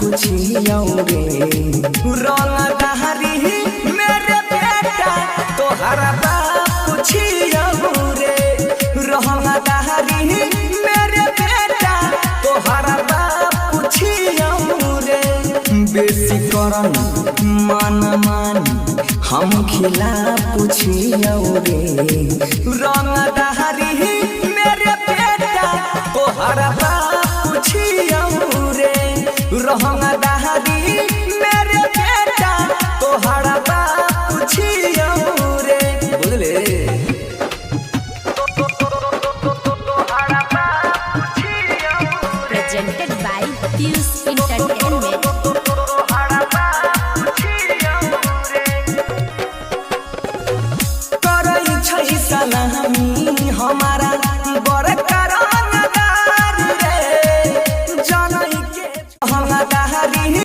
पूछियो रे रंग दहरी मेरे बेटा तोहरा बाप पूछियो रे रंग दहरी मेरे बेटा तोहरा बाप पूछियो रे बेसी करन मान हम खिला पूछियो रे रंग दहरी मेरे बेटा तोहरा बाप पूछियो रे रंग दहरी मेरे बेटा तोहरा बाप पूछियो रे बोले Presented by Fuse Entertainment.